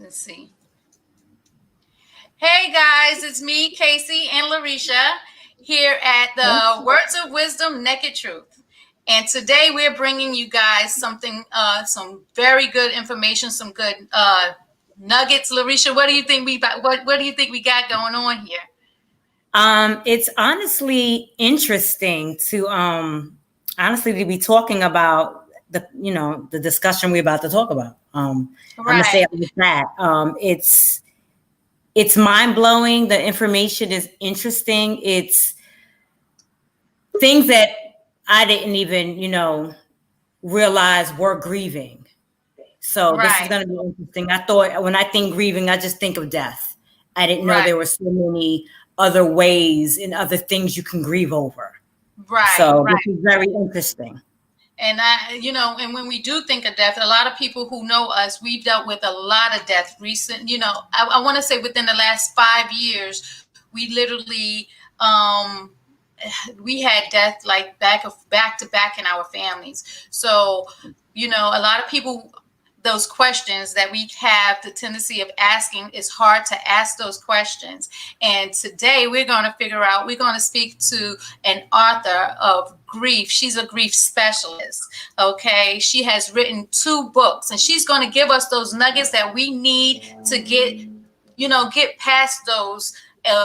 Let's see. Hey guys, it's me, Casey and Larisha, here at the Words of Wisdom Naked Truth. And today we're bringing you guys some very good information, some good nuggets. Larisha, what do you think what do you think we got going on here? It's honestly interesting to be talking about the discussion we're about to talk about. I'm gonna say Right. it like that. It's mind blowing. The information is interesting. It's things that I didn't even realize were grieving. So this is Right. gonna be interesting. I thought when I think grieving, I just think of death. I didn't know Right. there were so many other ways and other things you can grieve over. Right. So Right. this is very interesting. And and when we do think of death, a lot of people who know us, we've dealt with a lot of death recent, I want to say within the last 5 years, we literally, we had death like back to back in our families. So, a lot of people, those questions that we have the tendency of asking, is hard to ask those questions. And today we're going to speak to an author of grief. She's a grief specialist. Okay. She has written 2 books, and she's going to give us those nuggets that we need to get past those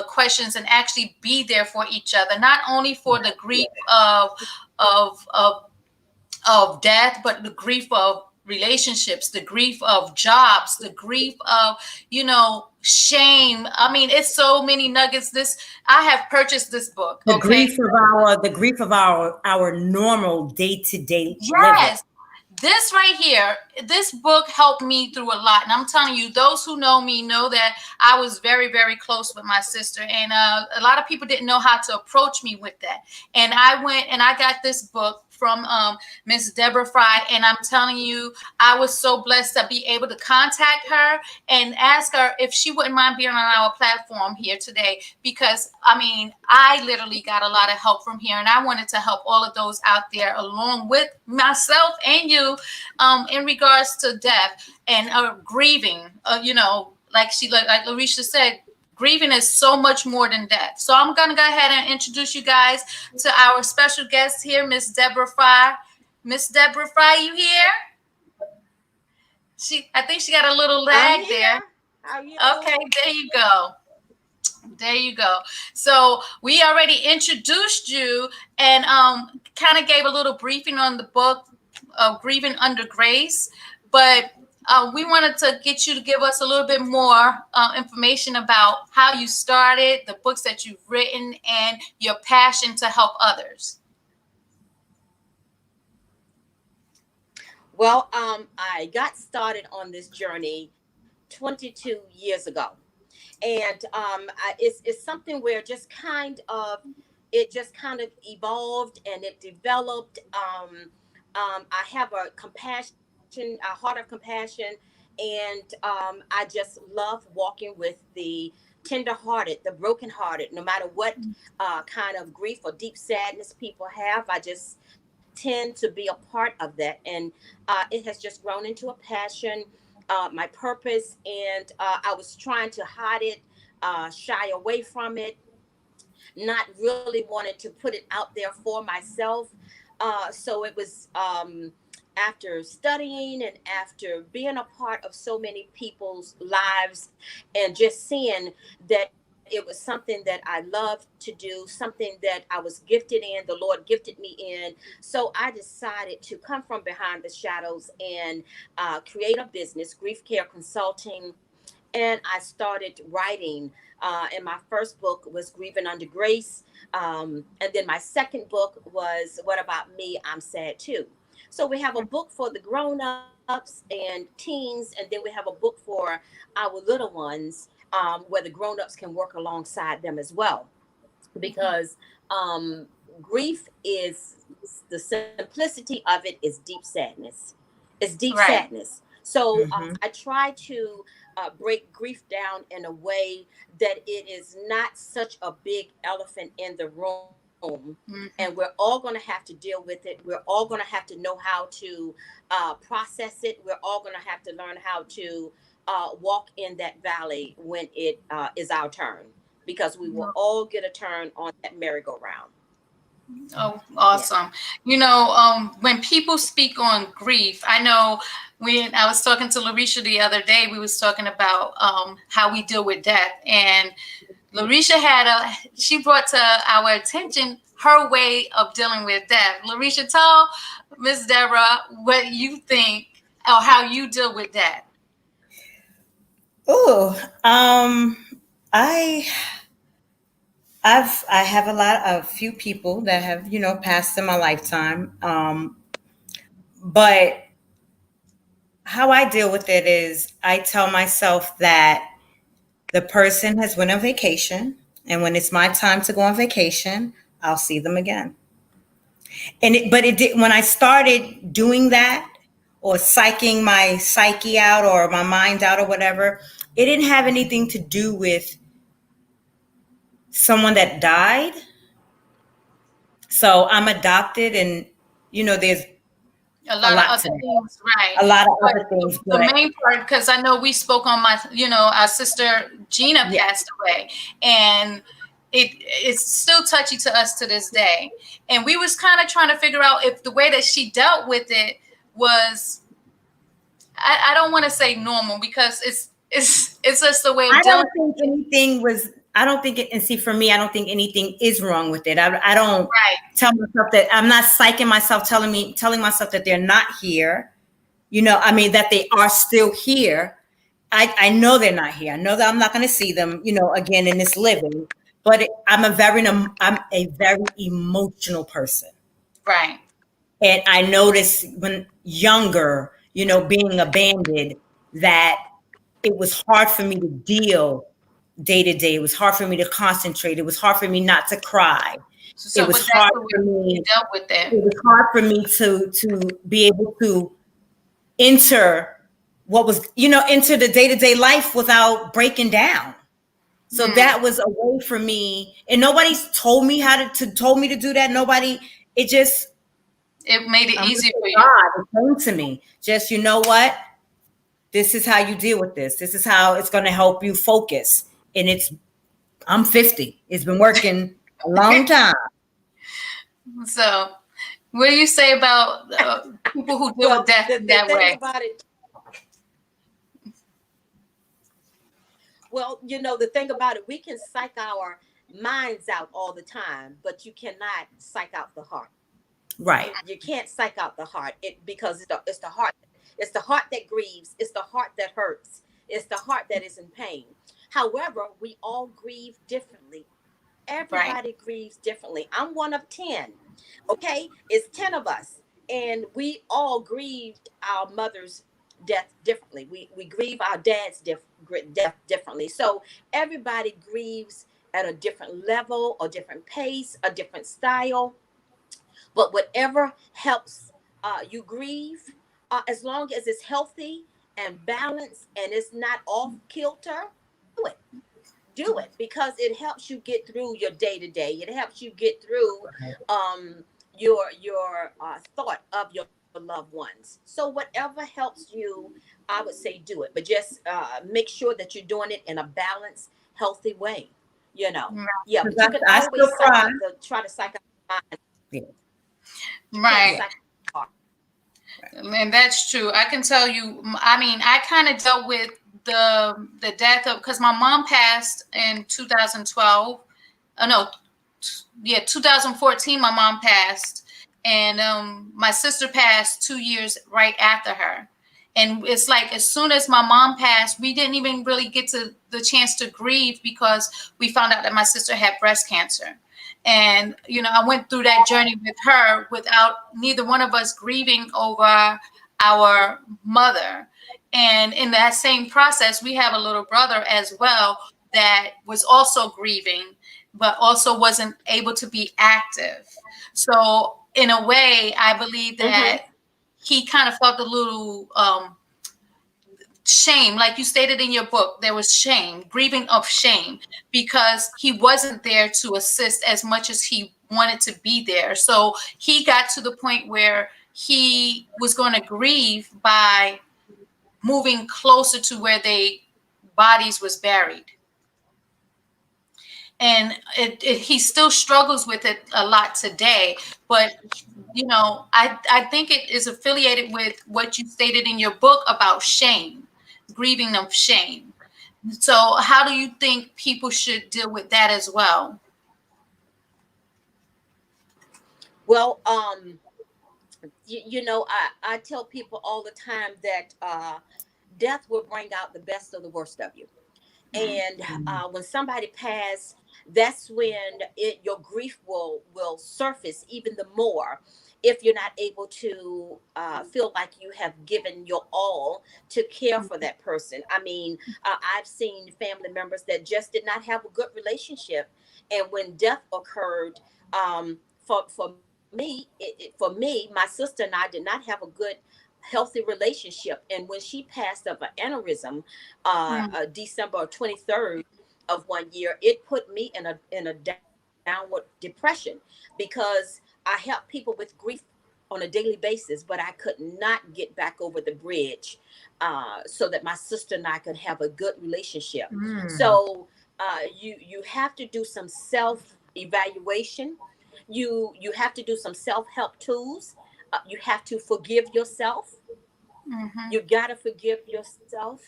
questions and actually be there for each other, not only for the grief of of of death, but the grief of relationships, the grief of jobs, the grief of, shame. I mean, it's so many nuggets. I have purchased this book. The Okay. grief of our normal day-to-day living. Yes. This right here, this book helped me through a lot. And I'm telling you, those who know me know that I was very, very close with my sister. And a lot of people didn't know how to approach me with that. And I went and I got this book from Miss Deborah Frye. And I'm telling you, I was so blessed to be able to contact her and ask her if she wouldn't mind being on our platform here today. Because, I mean, I literally got a lot of help from here. And I wanted to help all of those out there along with myself and you in regards to death and grieving. Like Larisha said, grieving is so much more than death. So I'm going to go ahead and introduce you guys to our special guest here, Miss Deborah Frye. Miss Deborah Frye, you here? I think she got a little lag there. How you Okay, there you go. There you go. So we already introduced you and kind of gave a little briefing on the book of Grieving Under Grace, but we wanted to get you to give us a little bit more information about how you started, the books that you've written, and your passion to help others. Well, I got started on this journey 22 years ago. And it's something where it just kind of evolved and it developed. I have a heart of compassion, and I just love walking with the tender-hearted, the broken-hearted, no matter what kind of grief or deep sadness people have. I just tend to be a part of that, and it has just grown into a passion, my purpose, and I was trying to hide it, shy away from it, not really wanted to put it out there for myself. So it was after studying and after being a part of so many people's lives and just seeing that it was something that I loved to do, something that I was gifted in, the Lord gifted me in. So I decided to come from behind the shadows and create a business, grief care consulting. And I started writing. And my first book was Grieving Under Grace. And then my second book was What About Me? I'm Sad Too. So we have a book for the grown-ups and teens, and then we have a book for our little ones, where the grown-ups can work alongside them as well. Because grief is, the simplicity of it is deep sadness. It's deep Right. sadness. So Hmm. I try to break grief down in a way that it is not such a big elephant in the room, and we're Mhm. all going to have to deal with it. We're all going to have to know how to process it. We're all going to have to learn how to walk in that valley when it is our turn, because we will all get a turn on that merry-go-round. Oh, awesome. Yeah. When people speak on grief, I know when I was talking to Larisha the other day, we was talking about how we deal with death. And Larisha she brought to our attention her way of dealing with death. Larisha, tell Miss Deborah what you think or how you deal with death. Oh, I I have a few people that have, passed in my lifetime. But how I deal with it is I tell myself that the person has went on vacation, and when it's my time to go on vacation, I'll see them again. But it did when I started doing that, or psyching my psyche out or my mind out or whatever, it didn't have anything to do with someone that died. So I'm adopted, and there's A a lot of lot other to that. things, right? A lot of But other things, the but main part, because I know we spoke on our sister Gina yeah. passed away, and it's still touchy to us to this day. And we was kind of trying to figure out if the way that she dealt with it was, I don't want to say normal, because it's just the way of I dealing. don't think anything was. I don't think it. And see, for me, I don't think anything is wrong with it. I don't Right. tell myself that. I'm not psyching myself, telling myself that they're not here. I mean that they are still here. I know they're not here. I know that I'm not going to see them, again in this living. But I'm a very emotional person. Right. And I noticed when younger, being abandoned, that it was hard for me to deal day to day. It was hard for me to concentrate. It was hard for me not to cry. So, It was but that's hard the for way you me. dealt with It it. was hard for me to be able to enter enter the day to day life without breaking down. So that was a way for me, and nobody's told me told me to do that. Nobody. It just It made it I'm easier for you. God. It came to me. Just what? This is how you deal with this. This is how it's going to help you focus. And I'm 50. It's been working a long time. So, what do you say about people who deal with death the that thing way? about it, well, the thing about it, we can psych our minds out all the time, but you cannot psych out the heart. Right. You can't psych out the heart, because it's the heart. It's the heart that grieves. It's the heart that hurts. It's the heart that is in pain. However, we all grieve differently. Everybody grieves differently. I'm one of 10. Okay, it's 10 of us, and we all grieved our mother's death differently. We grieve our dad's death differently. So everybody grieves at a different level, a different pace, a different style. But whatever helps you grieve, as long as it's healthy and balanced and it's not off kilter, do it. Do it, because it helps you get through your day to day. It helps you get through your thought of your loved ones. So whatever helps you, I would say do it. But just make sure that you're doing it in a balanced, healthy way. Yeah. But you can I always still cry. try to psych out the mind. Yeah. Right. And that's true. I can tell you, I mean, I kind of dealt with the death of, because my mom passed in 2012. Oh, no, yeah, 2014, my mom passed. And my sister passed 2 years right after her. And it's like, as soon as my mom passed, we didn't even really get to the chance to grieve, because we found out that my sister had breast cancer. And, I went through that journey with her without neither one of us grieving over our mother. And in that same process, we have a little brother as well that was also grieving, but also wasn't able to be active. So in a way, I believe that he kind of felt a little shame. Like you stated in your book, there was shame, grieving of shame, because he wasn't there to assist as much as he wanted to be there. So he got to the point where he was going to grieve by moving closer to where they bodies was buried. And he still struggles with it a lot today. But, I think it is affiliated with what you stated in your book about shame, grieving of shame. So how do you think people should deal with that as well? Well, I tell people all the time that death will bring out the best of the worst of you. And when somebody passes, that's when your grief will surface even the more, if you're not able to feel like you have given your all to care for that person. I mean, I've seen family members that just did not have a good relationship, and when death occurred, for me, my sister and I did not have a good healthy relationship. And when she passed of an aneurysm, December 23rd of one year, it put me in a downward depression, because I help people with grief on a daily basis, but I could not get back over the bridge so that my sister and I could have a good relationship. So you have to do some self evaluation. You have to do some self help tools. You have to forgive yourself. You got to forgive yourself,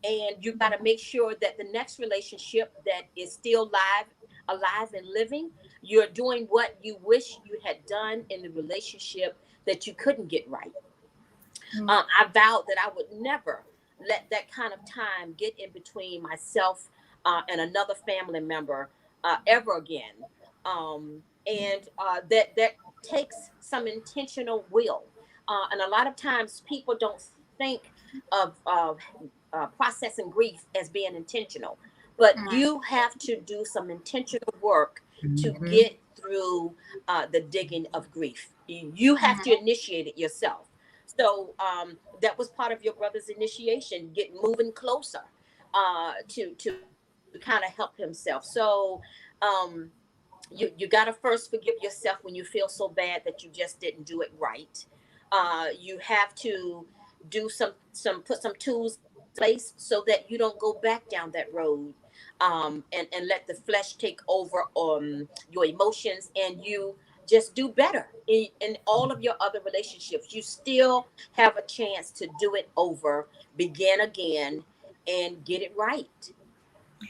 and you got to make sure that the next relationship that is still alive and living, you're doing what you wish you had done in the relationship that you couldn't get right. I vowed that I would never let that kind of time get in between myself and another family member ever again. And that takes some intentional will. And a lot of times people don't think of processing grief as being intentional, but you have to do some intentional work to get through the digging of grief. You have to initiate it yourself. So that was part of your brother's initiation, get moving closer to kind of help himself. So you got to first forgive yourself when you feel so bad that you just didn't do it right. You have to do put some tools in place so that you don't go back down that road, and let the flesh take over your emotions, and you just do better in all of your other relationships. You still have a chance to do it over, begin again, and get it right.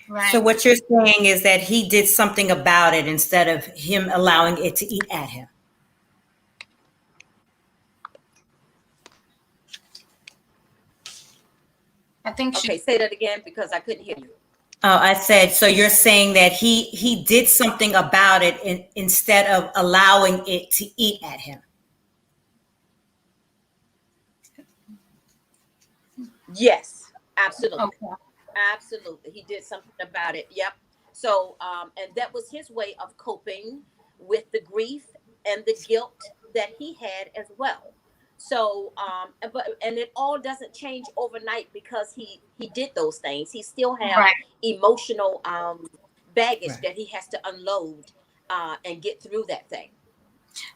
Right. So what you're saying is that he did something about it instead of him allowing it to eat at him. I think Okay, say that again because I couldn't hear you. Oh, I said, so you're saying that he did something about it instead of allowing it to eat at him. Yes, absolutely. Okay. Absolutely. He did something about it. Yep. So, and that was his way of coping with the grief and the guilt that he had as well. So, and it all doesn't change overnight because he did those things. He still have Right. emotional baggage Right. that he has to unload and get through that thing.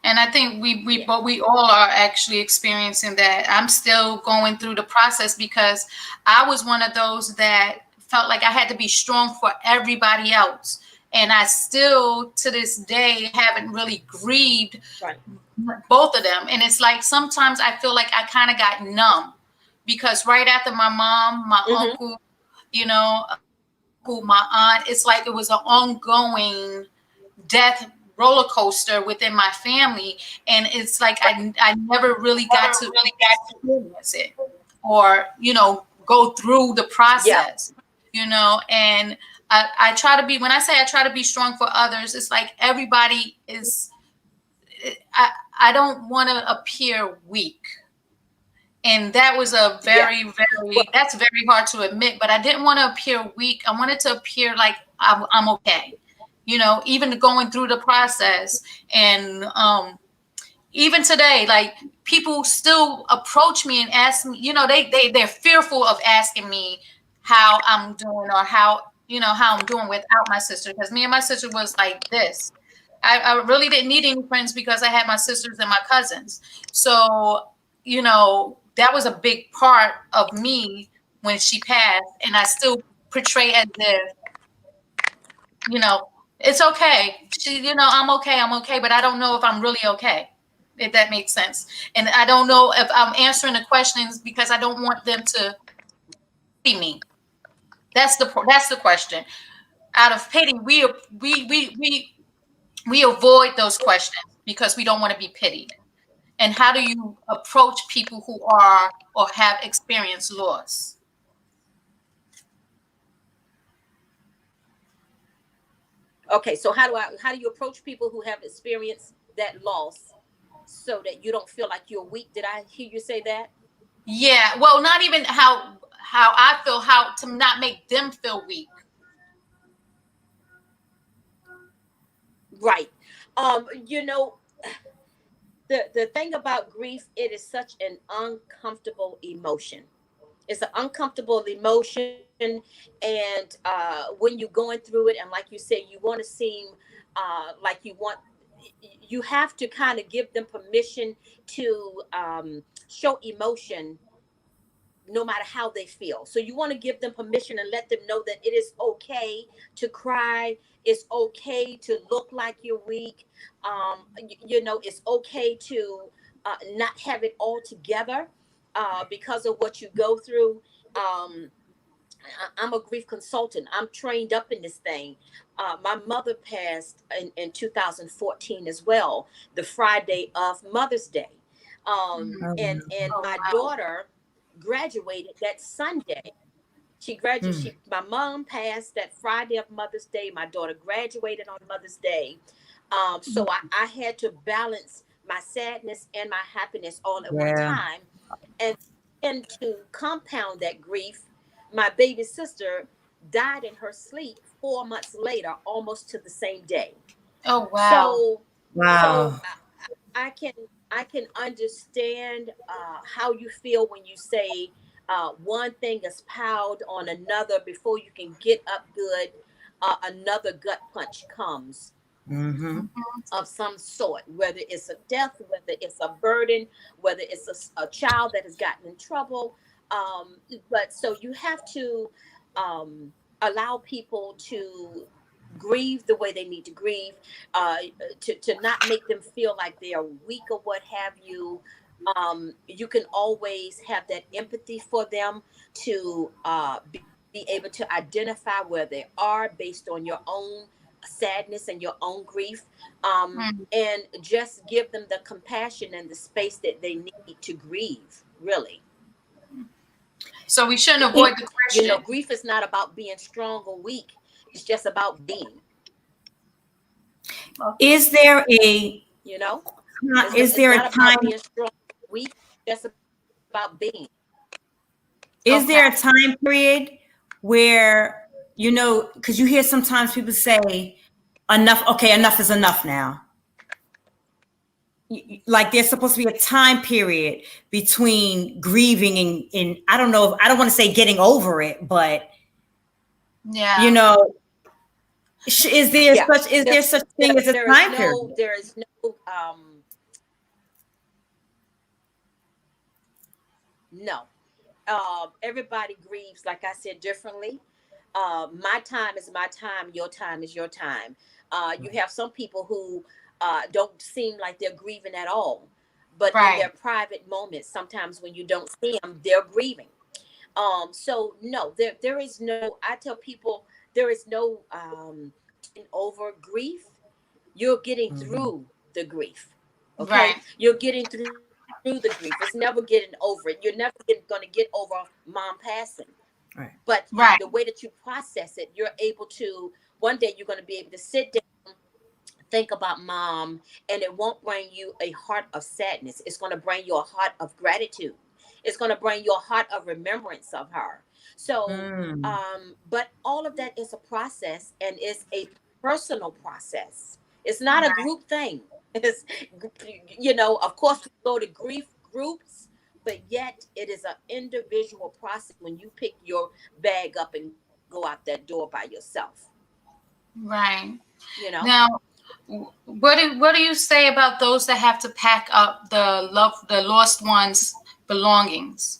And I think Yeah. but we all are actually experiencing that. I'm still going through the process because I was one of those that felt like I had to be strong for everybody else. And I still, to this day, haven't really grieved Right. both of them. And it's like sometimes I feel like I kind of got numb because right after my mom, my uncle, my aunt, it's like it was an ongoing death roller coaster within my family, and it's like I never really got to experience it or go through the process. And I try to be, when I say I try to be strong for others, it's like everybody is, I don't want to appear weak. And that was a very, that's very hard to admit, but I didn't want to appear weak. I wanted to appear like I'm okay, even going through the process. And even today, like people still approach me and ask me, they're fearful of asking me how I'm doing or how I'm doing without my sister. Because me and my sister was like this. I really didn't need any friends because I had my sisters and my cousins. So, that was a big part of me when she passed, and I still portray as if, you know, it's okay. I'm okay, but I don't know if I'm really okay, if that makes sense. And I don't know if I'm answering the questions because I don't want them to see me. That's the question. Out of pity, we avoid those questions because we don't want to be pitied. And how do you approach people who are or have experienced loss? Okay, so how do you approach people who have experienced that loss so that you don't feel like you're weak? Did I hear you say that? Yeah, well, not even how I feel, how to not make them feel weak. Right. You know, the thing about grief, it is such an uncomfortable emotion. It's an uncomfortable emotion, and when you're going through it, and like you said, you want to seem like you have to kind of give them permission to show emotion no matter how they feel. So you want to give them permission and let them know that it is okay to cry. It's okay to look like you're weak. It's okay to not have it all together because of what you go through. I'm a grief consultant. I'm trained up in this thing. My mother passed in 2014 as well, the Friday of Mother's Day. And Oh, my wow. daughter graduated that Sunday. She graduated. Mm. My mom passed that Friday of Mother's Day. My daughter graduated on Mother's Day. So I had to balance my sadness and my happiness all at one Yeah. time. And to compound that grief, my baby sister died in her sleep 4 months later, almost to the same day. Oh, wow. So, so Wow. I can understand how you feel when you say one thing is piled on another before you can get up good. Another gut punch comes Mm-hmm. of some sort, whether it's a death, whether it's a burden, whether it's a child that has gotten in trouble. But so you have to allow people to grieve the way they need to grieve, uh, to not make them feel like they are weak or what have you. You can always have that empathy for them to be able to identify where they are based on your own sadness and your own grief, Mm. and just give them the compassion and the space that they need to grieve, really. So we shouldn't avoid the question. Grief is not about being strong or weak. It's just about being, Is there a you know, is it's there a not about time being strong or weak. It's just about being. is Okay. there a time period where, because you hear sometimes people say enough, okay, enough is enough now. Like there's supposed to be a time period between grieving and I don't know, I don't want to say getting over it, but you Yeah. know, Yeah. is There, there such thing as a time period? there is no, no. Everybody grieves, like I said, differently. My time is my time. Your time is your time. You have some people who don't seem like they're grieving at all, but in Right. their private moments, sometimes when you don't see them, they're grieving. So no, there is no. I tell people there is no over grief. You're getting Mhm. through the grief. Okay, Right. you're getting through the grief. It's never getting over it. You're never going to get over mom passing. Right. But Right. the way that you process it, you're able to. One day you're going to be able to sit down, think about mom, and it won't bring you a heart of sadness. It's going to bring you a heart of gratitude. It's going to bring you a heart of remembrance of her. So, Mm. but all of that is a process, and it's a personal process. It's not a Right. group thing. It's, of course, we go to grief groups, but yet it is an individual process when you pick your bag up and go out that door by yourself. Right. You know, Now, what do you say about those that have to pack up the lost ones belongings.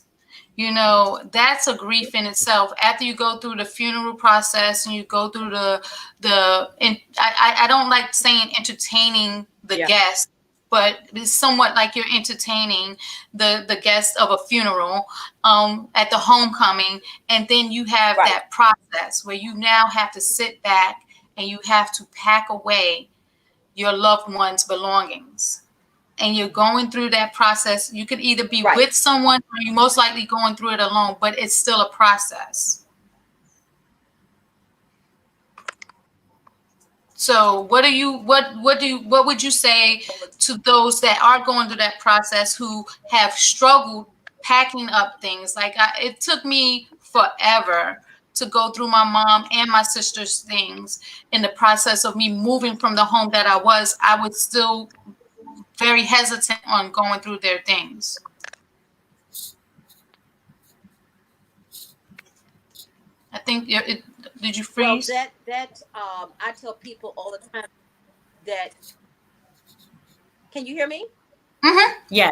That's a grief in itself. After you go through the funeral process and you go through and I don't like saying entertaining the guest, but it's somewhat like you're entertaining the guest of a funeral at the homecoming. And then you have that process where you now have to sit back and you have to pack away your loved one's belongings. And you're going through that process. You could either be with someone or you're most likely going through it alone, but it's still a process. So what would you say to those that are going through that process who have struggled packing up things? Like it took me forever to go through my mom and my sister's things. In the process of me moving from the home that I was still very hesitant on going through their things. I think did you freeze? Well, I tell people all the time that. Can you hear me? Mm-hmm. Yeah.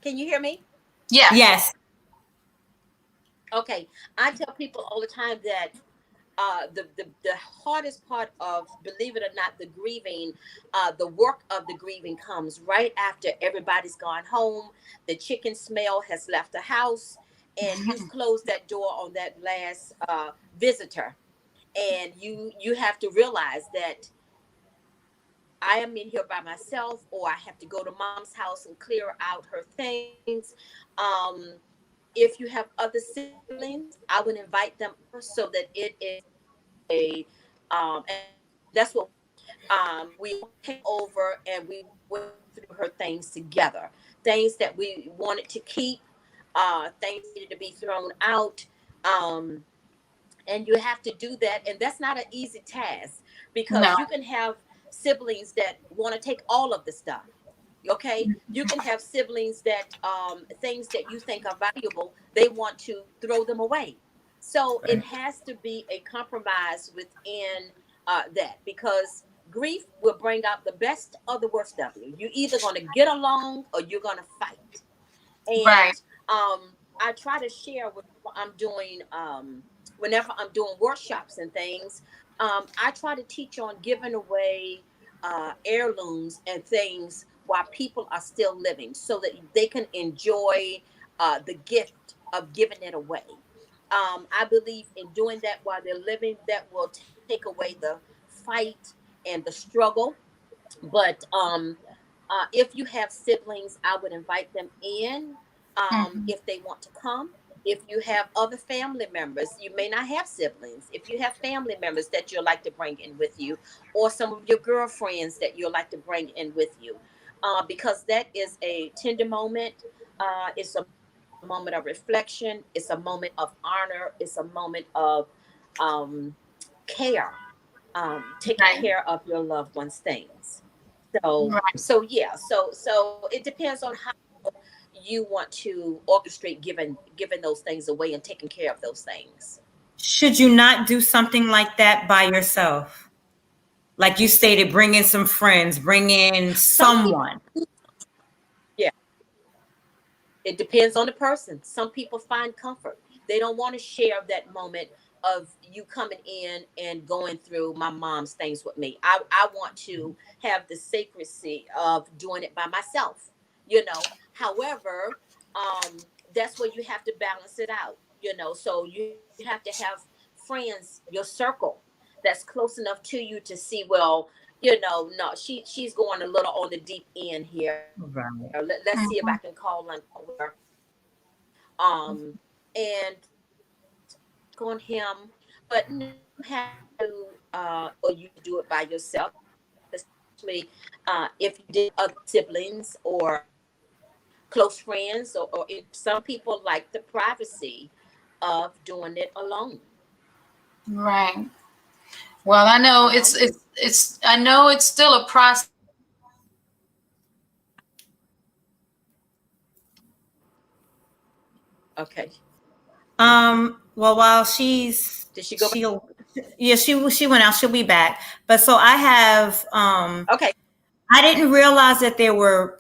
Can you hear me? Yeah. Yes. Okay. I tell people all the time that the hardest part of, believe it or not, the grieving, the work of the grieving comes right after everybody's gone home. The chicken smell has left the house, and you've closed that door on that last visitor, and you have to realize that I am in here by myself, or I have to go to mom's house and clear out her things. If you have other siblings, I would invite them so that it is and that's what we came over and we went through her things together. Things that we wanted to keep, things needed to be thrown out. And you have to do that. And that's not an easy task, because you can have siblings that want to take all of the stuff. Okay, you can have siblings that things that you think are valuable, they want to throw them away. So it has to be a compromise within that, because grief will bring out the best or the worst of you. You're either going to get along or you're going to fight. And I try to share what I'm doing whenever I'm doing workshops and things. I try to teach on giving away heirlooms and things while people are still living, so that they can enjoy the gift of giving it away. I believe in doing that while they're living. That will take away the fight and the struggle. But if you have siblings, I would invite them in if they want to come. If you have other family members, you may not have siblings. If you have family members that you'd like to bring in with you, or some of your girlfriends that you'd like to bring in with you, because that is a tender moment. It's a moment of reflection. It's a moment of honor. It's a moment of care, taking care of your loved ones' things. So yeah. So it depends on how you want to orchestrate giving those things away and taking care of those things. Should you not do something like that by yourself? Like you stated, bring in some friends, bring in someone. Yeah. It depends on the person. Some people find comfort. They don't want to share that moment of you coming in and going through my mom's things with me. I want to have the sacredcy of doing it by myself, However, that's where you have to balance it out, So you have to have friends, your circle, that's close enough to you to see, well, no, she's going a little on the deep end here. Right. Let's see if I can call on her. And on him, but you have to, or you do it by yourself, especially if you did other siblings or close friends, or if some people like the privacy of doing it alone. Right. Well, I know I know it's still a process. Okay. Well, while did she go back? Yeah, she went out. She'll be back. But so I have okay. I didn't realize that there were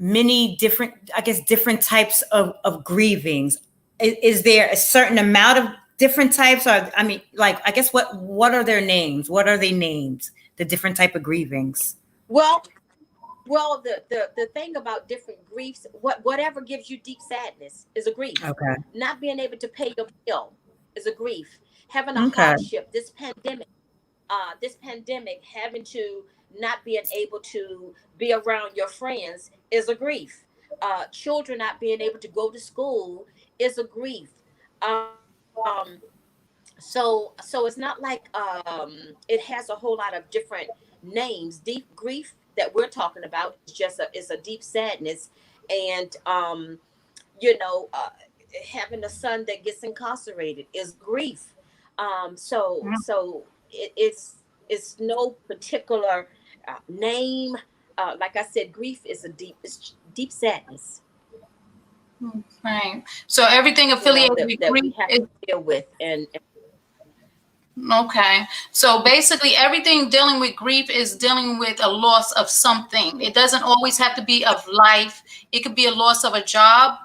many different, I guess, different types of grievings. Is there a certain amount of different types? Or, I mean, like, I guess, what are their names? What are they named? The different type of grievings? Well, the thing about different griefs, whatever gives you deep sadness is a grief. Okay. Not being able to pay your bill is a grief. Having a Okay. hardship, this pandemic, having to not being able to be around your friends is a grief. Children not being able to go to school is a grief. Um, so it's not like it has a whole lot of different names. Deep grief that we're talking about is just is a deep sadness, and you know, having a son that gets incarcerated is grief. It's no particular name. Like I said, grief is it's deep sadness. Right. So everything You know affiliated with that we grief have is to deal with, and okay. So basically, everything dealing with grief is dealing with a loss of something. It doesn't always have to be of life. It could be a loss of a job.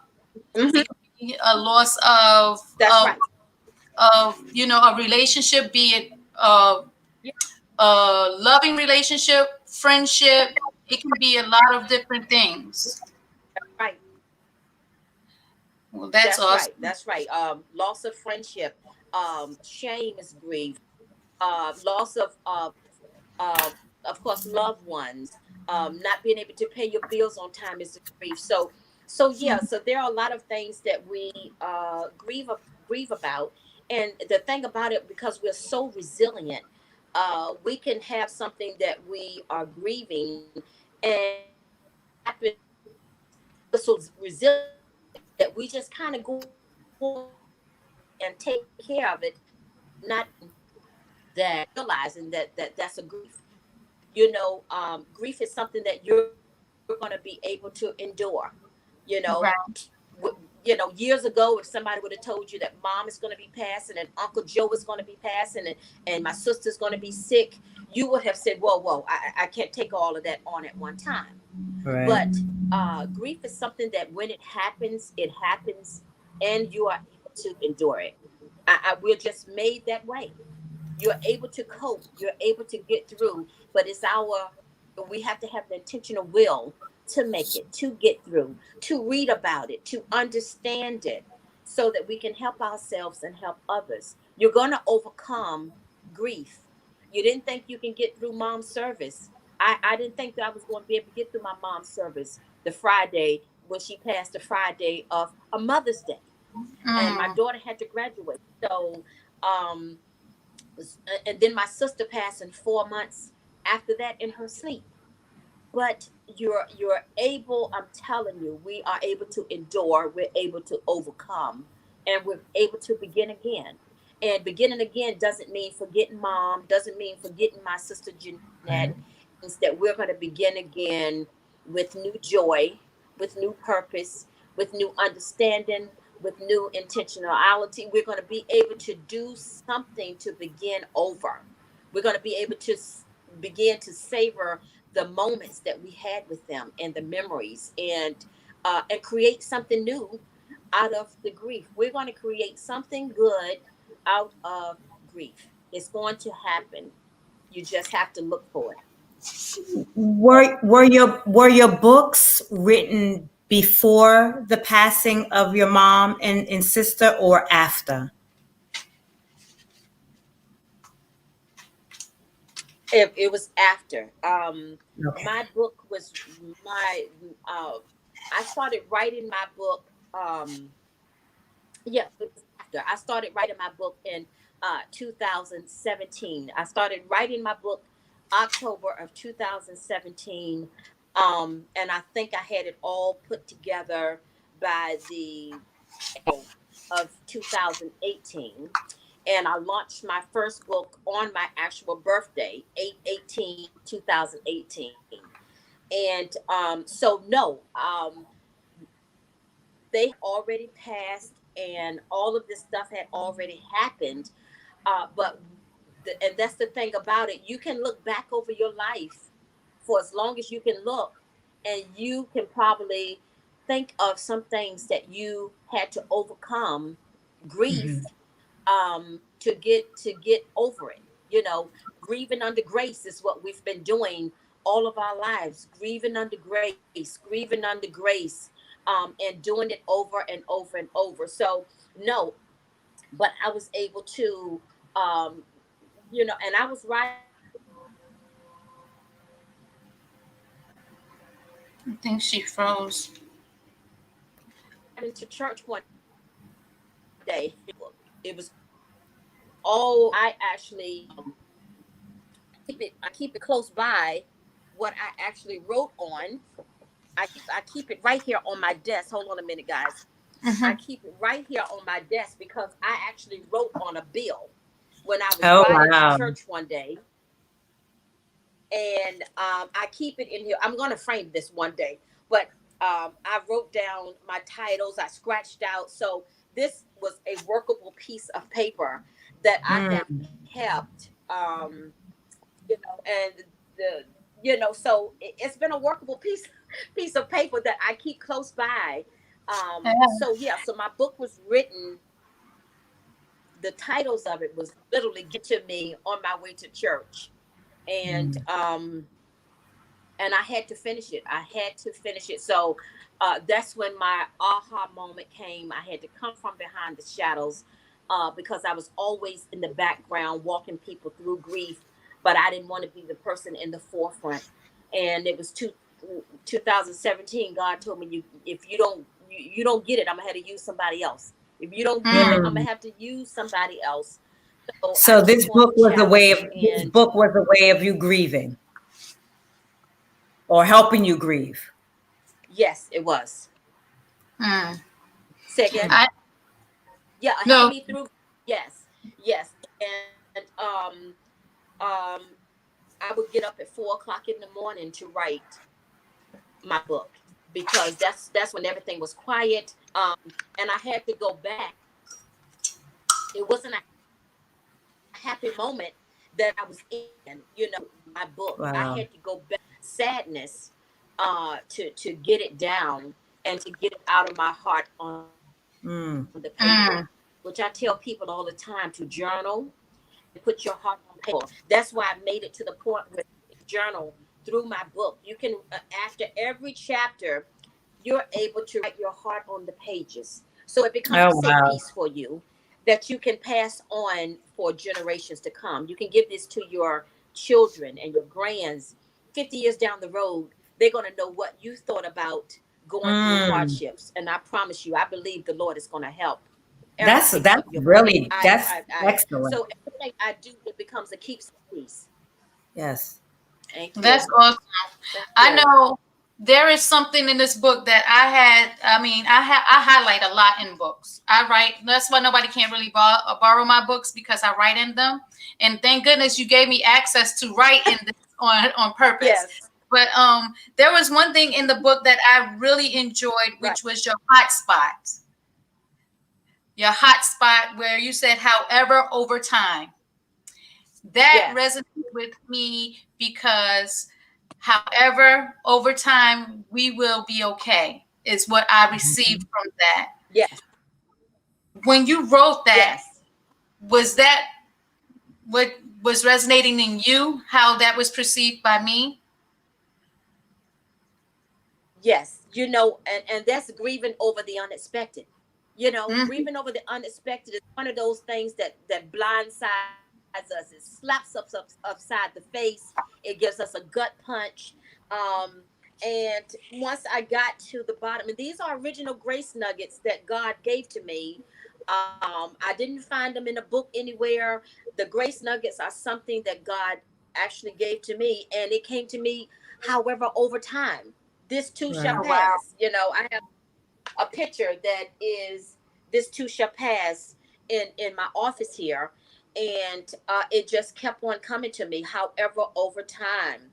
Mhm, It could be a loss of that's right. a relationship, be it Yeah, a loving relationship, friendship. It can be a lot of different things. right. Well, that's That's right. awesome. That's right. Loss of friendship, shame is grief. Loss uh, of course, loved ones. Not being able to pay your bills on time is a grief. So yeah. So there are a lot of things that we grieve about, and the thing about it, because we're so resilient, we can have something that we are grieving, and happen. We're so resilient that we just kind of go and take care of it, not that realizing that's a grief. Grief is something that you're going to be able to endure. You know, Right. years ago, if somebody would have told you that mom is going to be passing and Uncle Joe is going to be passing and my sister's going to be sick, you would have said, whoa, I can't take all of that on at one time. Right. But grief is something that when it happens, and you are able to endure it. We're just made that way. You're able to cope. You're able to get through. But we have to have the intentional will to make it, to get through, to read about it, to understand it, so that we can help ourselves and help others. You're going to overcome grief. You didn't think you can get through mom's service. I didn't think that I was going to be able to get through my mom's service the Friday when she passed, the Friday of a Mother's Day. And my Mm. daughter had to graduate. So, um, and then my sister passed in 4 months after that in her sleep. But you're able, I'm telling you, we are able to endure, we're able to overcome, and we're able to begin again. And beginning again doesn't mean forgetting mom, doesn't mean forgetting my sister Jeanette. Right. It means that we're going to begin again with new joy, with new purpose, with new understanding, with new intentionality. We're going to be able to do something to begin over. We're going to be able to begin to savor the moments that we had with them and the memories, and create something new out of the grief. We're going to create something good out of grief. It's going to happen. You just have to look for it. Were your books written before the passing of your mom and sister, or after? It was after. Okay. My book was my. I started writing my book. Yeah, it was after. I started writing my book in 2017. I started writing my book October of 2017. And I think I had it all put together by the of 2018. And I launched my first book on my actual birthday, 8/18/2018. And so no, they already passed, and all of this stuff had already happened. But and that's the thing about it. You can look back over your life for as long as you can look, and you can probably think of some things that you had to overcome, grief, Mhm. to get over it. You know, grieving under grace is what we've been doing all of our lives. Grieving under grace, grieving under grace, and doing it over and over and over. So no, but I was able to, um, and I was riding to church one day, I think she froze. it was all I actually I keep it close by what I actually wrote on. I keep it right here on my desk. Hold on a minute, guys. I Hmm. keep it right here on my desk because I actually wrote on a bill when I was Oh riding to wow. church one day, and I keep it in here. I'm gonna frame this one day, but I wrote down my titles. I scratched out. So this was a workable piece of paper that I have Mm. kept. And the so it's been a workable piece of paper that I keep close by. So yeah, so my book was written. The titles of it was literally given to me on my way to church, and Mm. I had to finish it. I had to finish it. So that's when my aha moment came. I had to come from behind the shadows, because I was always in the background walking people through grief, but I didn't want to be the person in the forefront. And it was 2017. God told me, if you don't get it, I'm gonna have to use somebody else. If you don't get it, I'm gonna Mm. have to use somebody else. So I So took on the challenge, this and book was a way of you grieving or helping you grieve. yes, it was. Mm. Say again. I Yeah, helping no. me through. Yes, yes. And um I would get up at 4 o'clock in the morning to write my book, because that's when everything was quiet. And I had to go back. It wasn't a happy moment that I was in, my book. I had to go Wow. back sadness, to get it down and to get it out of my heart on the paper, Mm. which I tell Mm. people all the time to journal and put your heart on paper. That's why I made it to the point where you can journal through my book. You can, after every chapter, you're able to write your heart on the pages. So it becomes a Oh safe wow. piece for you that you can pass on for generations to come. You can give this to your children and your grands. 50 years down the road, they're going to know what you thought about going through Mm. hardships. And I promise you, I believe the Lord is going to help every That's piece that's of your book. really that's excellent. So everything I do, it becomes a keepsake piece. Yes. Thank That's you. awesome. Thank I you. know there is something in this book that I highlight a lot in books. I write. That's why nobody can't really borrow my books, because I write in them. And thank goodness you gave me access to write in this on purpose. Yes. But there was one thing in the book that I really enjoyed, Right. which was your hot spot. Your hot spot where you said, however, over time. That Yes. resonated with me because, however, over time, we will be okay, is what I received Mhm. from that. Yes. When you wrote that, Yes. was that what was resonating in you, how that was perceived by me? Yes. And that's grieving over the unexpected. Mm-hmm. Grieving over the unexpected is one of those things that blindsides us. It slaps us upside the face. It gives us a gut punch. Um, and once I got to the bottom, and these are original grace nuggets that God gave to me. I didn't find them in a book anywhere. The grace nuggets are something that God actually gave to me, and it came to me, however, over time. This too shall Right. Oh, wow. pass. I have a picture that is this too shall pass in my office here, and it just kept on coming to me. However over time,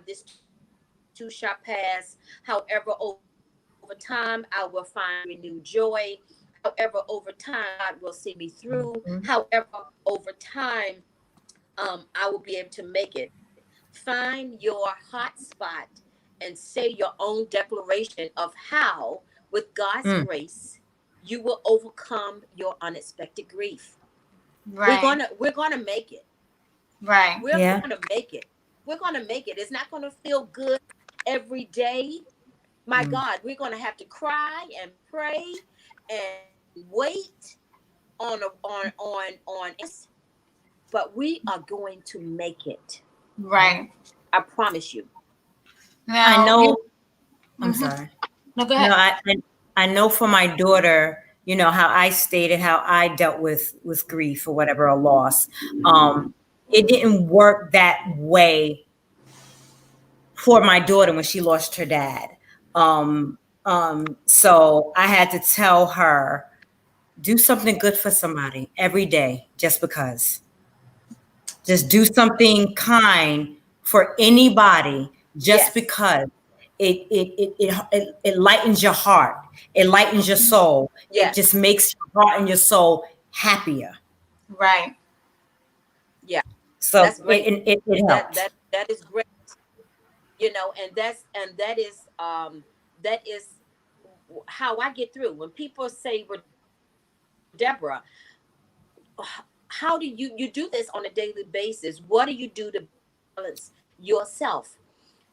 this too shall pass. However over time, I will find renewed joy. However over time, God will see me through. However Mhm. over time, I will be able to make it. Find your hot spot and say your own declaration of how, with God's Mm. grace, you will overcome your unexpected grief. We're Right. gonna we're gonna make it. Right. We're Yeah. gonna make it. We're gonna make it. It's not gonna feel good every day. My Mm. God, we're gonna have to cry and pray and wait on but we are going to make it. Yeah. Right. I promise you. I Now you. know. I'm Mhm. sorry. No, go No, ahead. I know for my daughter, how I stated how I dealt with grief or whatever, a loss. It didn't work that way for my daughter when she lost her dad. So I had to tell her, do something good for somebody every day, just because. Just do something kind for anybody, just Yes. because it lightens your heart, it lightens your soul, it Yes. just makes your heart and your soul happier. Right. Yeah. So That's great. it That helped. that that is great. And that is how I get through. When people say, "Well, Deborah, how do you do this on a daily basis? What do you do to balance yourself?"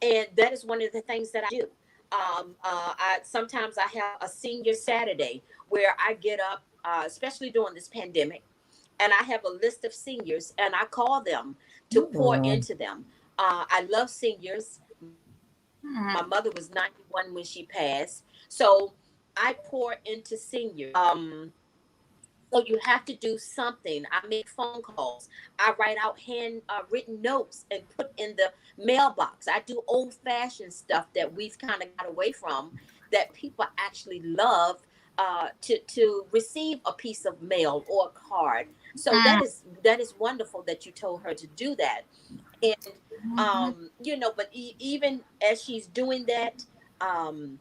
And that is one of the things that I do. I sometimes I have a senior Saturday where I get up, especially during this pandemic, and I have a list of seniors, and I call them to pour Ooh. into them. I love seniors. My mother was Mhm. 91 when she passed, so I pour into seniors. So you have to do something. I make phone calls. I write out hand written notes and put in the mailbox. I do old fashioned stuff that we've kind of got away from, that people actually love, to receive a piece of mail or a card. So Mm. that is wonderful that you told her to do that. And Mhm. but even as she's doing that, um,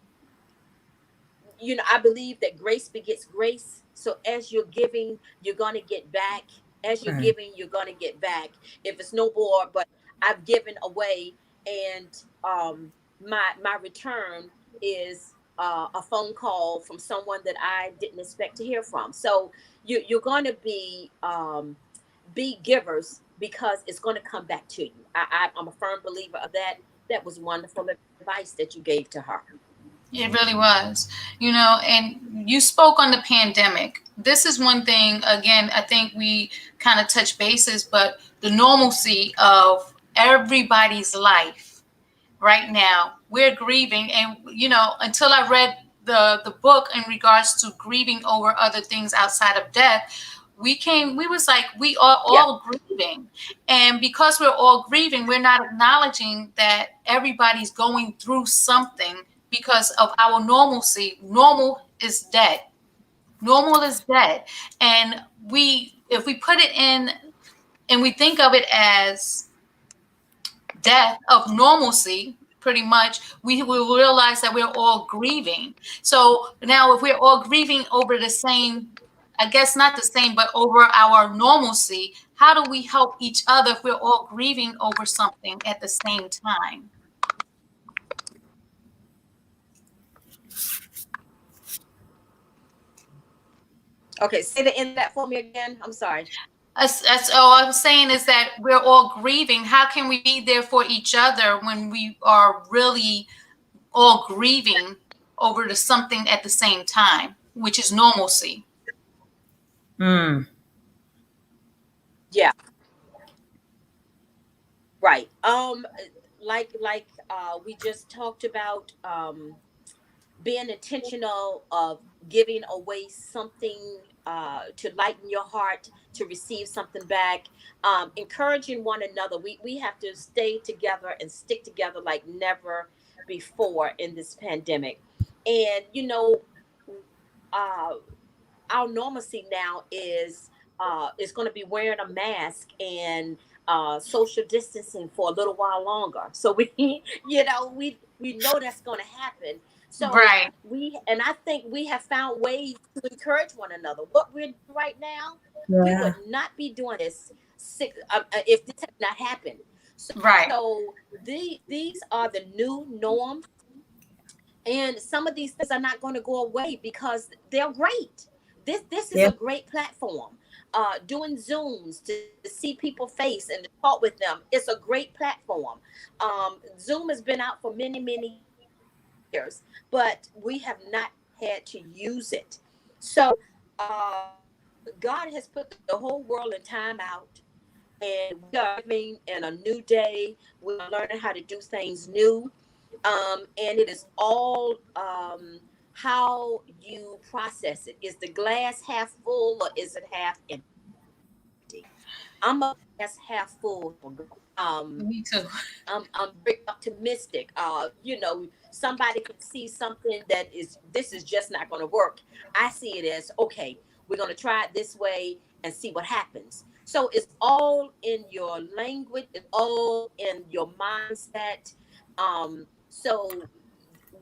I believe that grace begets grace. So as you're giving, you're going to get back. As you're Right. giving, you're going to get back. If it's no more, but I've given away, and my return is a phone call from someone that I didn't expect to hear from. So you're going to be givers, because it's going to come back to you. I'm a firm believer of that. That was wonderful advice that you gave to her. It really was, and you spoke on the pandemic. This is one thing, again, I think we kind of touch bases, but the normalcy of everybody's life right now, we're grieving. And, until I read the book in regards to grieving over other things outside of death, we was like, we are Yeah. all grieving. And because we're all grieving, we're not acknowledging that everybody's going through something because of our normalcy. Normal is dead. Normal is dead. And if we put it in and we think of it as death of normalcy, pretty much, we will realize that we're all grieving. So now, if we're all grieving over the same, I guess not the same, but over our normalcy, how do we help each other if we're all grieving over something at the same time? Okay, say the end of that for me again. I'm sorry. That's all I'm saying, is that we're all grieving. How can we be there for each other when we are really all grieving over the something at the same time, which is normalcy? Mm. Yeah, right. Like we just talked about, being intentional of giving away something, to lighten your heart, to receive something back, encouraging one another. We have to stay together and stick together like never before in this pandemic. And uh, our normalcy now is going to be wearing a mask and social distancing for a little while longer. So we, we know that's going to happen. So Right. I think we have found ways to encourage one another. What we're doing right now, we would Yeah. not be doing this if this had not happened. Right. So these are the new norms, and some of these things are not going to go away because they're great. This is Yeah. a great platform. Doing Zooms to see people face and to talk with them, it's a great platform. Zoom has been out for many, many years, but we have not had to use it. So God has put the whole world in timeout, and we are living in a new day. We are learning how to do things new. And it is all how you process it. Is the glass half full or is it half empty? I'm a glass half full type of girl. Me too. I'm very optimistic. Somebody can see something that is this is just not going to work. I see it as okay. We're going to try it this way and see what happens. So it's all in your language. It's all in your mindset. So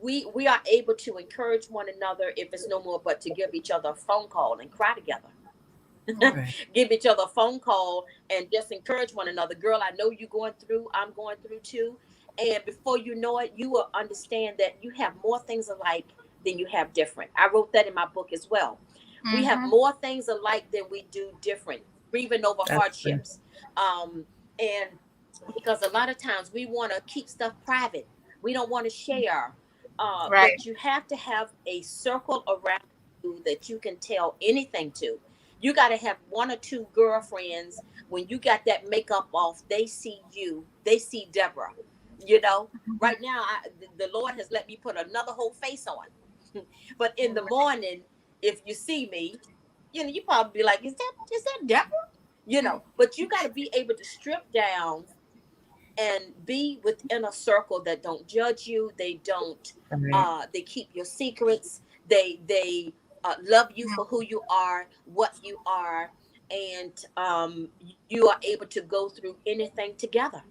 we are able to encourage one another if it's no more but to give each other a phone call and cry together. Right. Give each other a phone call and just encourage one another. Girl, I know you're going through, I'm going through too. And before you know it, you will understand that you have more things alike than you have different. I wrote that in my book as well. We have Mm-hmm. more things alike than we do different, grieving over That's true. hardships. And because a lot of times we want to keep stuff private, we don't want to share. Right. But you have to have a circle around you that you can tell anything to. You got to have one or two girlfriends. When you got that makeup off, they see you, they see Deborah. You know, right now, the Lord has let me put another whole face on. But in the morning, if you see me, you probably be like, is that Deborah? But you got to be able to strip down and be within a circle that don't judge you. They don't. Right. They keep your secrets. They love you for who you are, what you are, and you are able to go through anything together.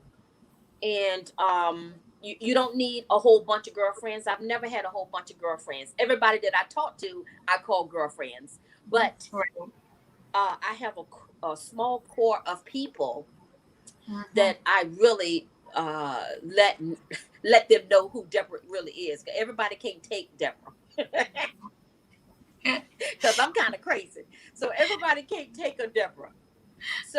And you don't need a whole bunch of girlfriends. I've never had a whole bunch of girlfriends. Everybody that I talk to, I call girlfriends. But Right. I have a small core of people Mm-hmm. that I really let them know who Deborah really is. 'Cause everybody can't take Deborah because I'm kind of crazy. So everybody can't take a Deborah.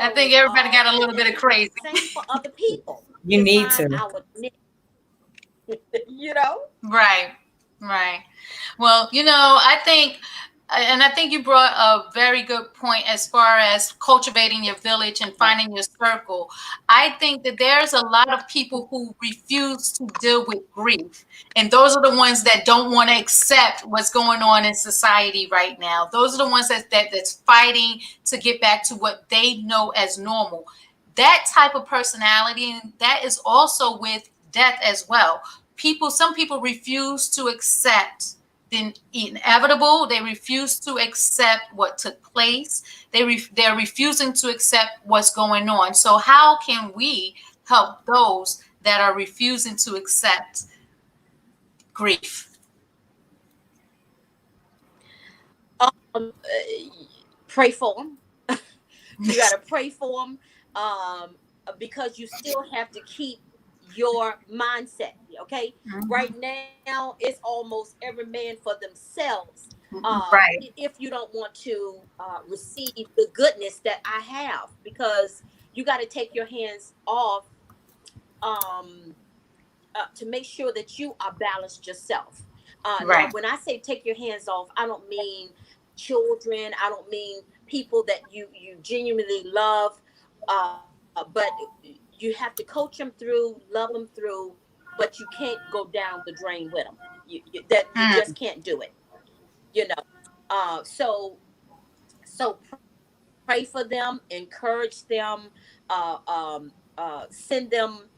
I think So everybody got a little bit of and crazy. same for other people You can need find to. our niche. you know. Right. Right. Well, I think you brought a very good point as far as cultivating your village and Right. finding your circle. I think that there's a lot of people who refuse to deal with grief. And those are the ones that don't want to accept what's going on in society right now. Those are the ones that's fighting to get back to what they know as normal. That type of personality, and that is also with death as well. Some people refuse to accept the inevitable. They refuse to accept what took place. They're refusing to accept what's going on. So how can we help those that are refusing to accept grief? Pray for them. You got to pray for them, because you still have to keep your mindset. Okay, right Mhm. now it's almost every man for themselves. Right. If you don't want to receive the goodness that I have, because you got to take your hands off, um, to make sure that you are balanced yourself. Now, Right. when I say take your hands off, I don't mean children. I don't mean people that you genuinely love. But you have to coach them through, love them through, but you can't go down the drain with them. That you just Mm. can't do it. You know. So pray for them, encourage them, send them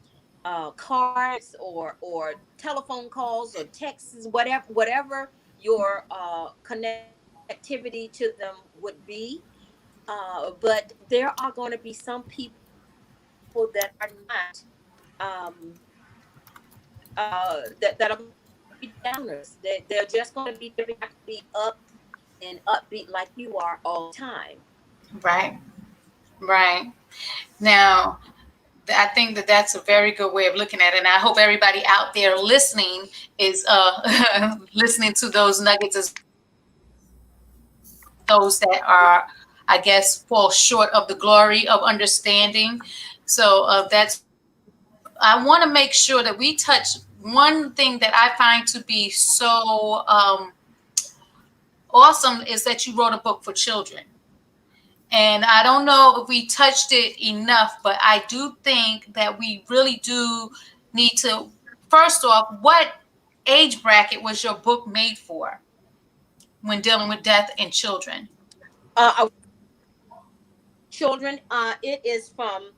cards or telephone calls or texts, whatever your connectivity to them would be. But there are going to be some people that are not, um, that are going to be downers. They're just going to be, they're not going to be up and upbeat like you are all the time. Right. Right. Now, I think that that's a very good way of looking at it. And I hope everybody out there listening is listening to those nuggets as those that are, I guess, fall short of the glory of understanding. So that's, I want to make sure that we touch one thing that I find to be so awesome is that you wrote a book for children. And I don't know if we touched it enough, but I do think that we really do need to, first off, what age bracket was your book made for when dealing with death in children? Children, it is from,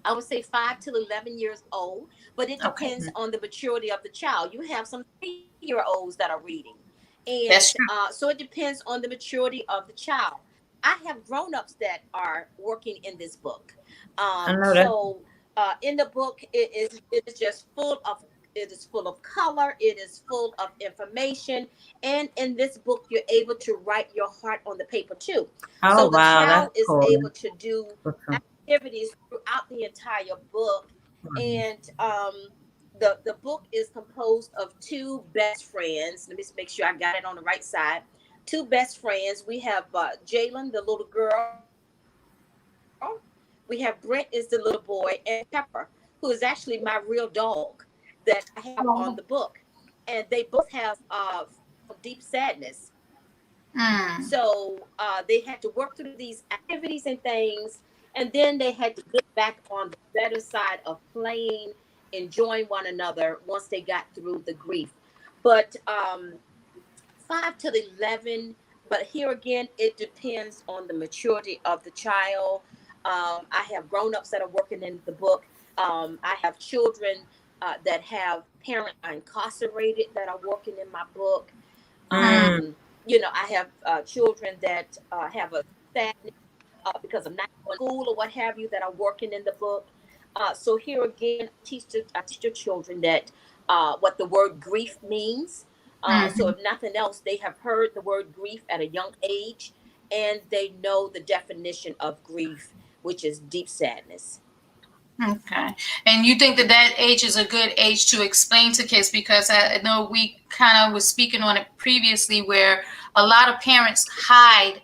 I would say, 5 to 11 years old, but it Okay, depends on the maturity of the child. You have some 3-year-olds that are reading, and that's true. so it depends on the maturity of the child. I have grown-ups that are working in this book. I know that. So in the book, it is just full of, it is full of color, it is full of information, and in this book, you're able to write your heart on the paper too. Oh So the wow, child that's is cool. able to do Okay. activities throughout the entire book, and the book is composed of two best friends. Let me make sure I got it on the right side. Two best friends. We have Jalen, the little girl. We have Brent is the little boy, and Pepper, who is actually my real dog that I have on the book. And they both have deep sadness. Mm, So they had to work through these activities and things, and then they had to get back on the better side of playing, enjoying one another once they got through the grief. But 5 to 11, but here again, it depends on the maturity of the child. I have grown-ups that are working in the book. I have children that have parents are incarcerated that are working in my book. mm, I have children that have a sadness because of not going to school or what have you that are working in the book. So here again, I teach the children that what the word grief means. So mm. if nothing else, they have heard the word grief at a young age, and they know the definition of grief, which is deep sadness. Okay. And you think that that age is a good age to explain to kids, because I know we kind of was speaking on it previously where a lot of parents hide,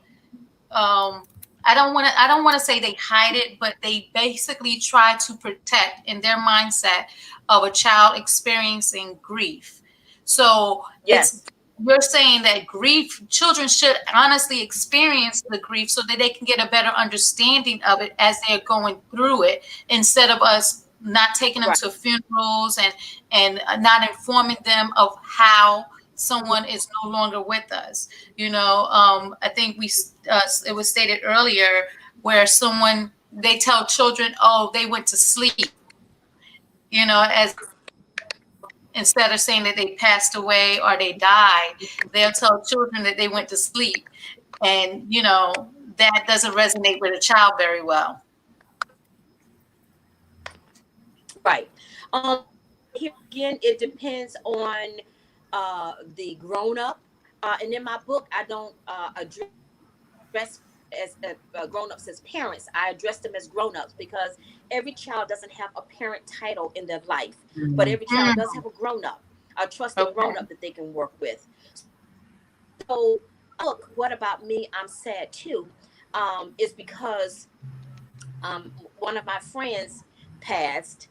I don't want to say they hide it, but they basically try to protect in their mindset of a child experiencing grief. So it's, Yes, you're saying that grief, children should honestly experience the grief so that they can get a better understanding of it as they're going through it, instead of us not taking them right. to funerals and not informing them of how someone is no longer with us. I think it was stated earlier where someone, they tell children, oh, they went to sleep, as instead of saying that they passed away or they died, they'll tell children that they went to sleep. And, that doesn't resonate with a child very well. Right. Here again, it depends on the grown up. And in my book, I don't address as grown ups as parents. I address them as grown ups because every child doesn't have a parent title in their life, but Mhm. every child does Mm, have a grown up, a trusted grown okay. up that they can work with. So, book, What About Me? I'm Sad Too, is because one of my friends passed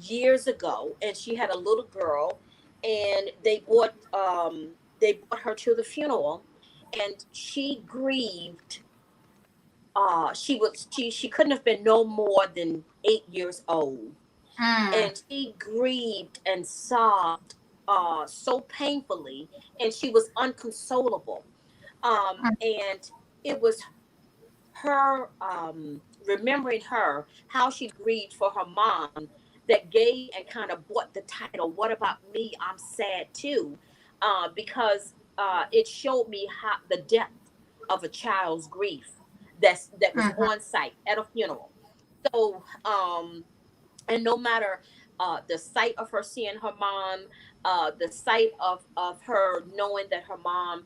years ago, and she had a little girl, and they brought her to the funeral, and she grieved. She couldn't have been no more than 8 years old, Mm, and she grieved and sobbed so painfully, and she was unconsolable. And it was her remembering her how she grieved for her mom that gave and kind of brought the title "What About Me? I'm Sad Too," because it showed me how the depth of a child's grief that was mhm, on site at a funeral. So and no matter the sight of her seeing her mom, the sight of her knowing that her mom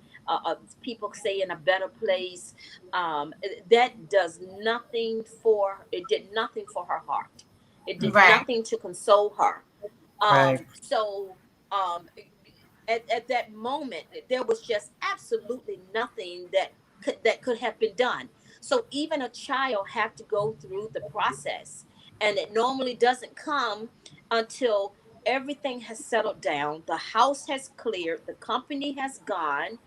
people say in a better place. That does nothing for, it did nothing for her heart. It did Right. nothing to console her. Right. So um, at that moment, there was just absolutely nothing that could have been done. So even a child have to go through the process, and it normally doesn't come until everything has settled down, the house has cleared, the company has gone,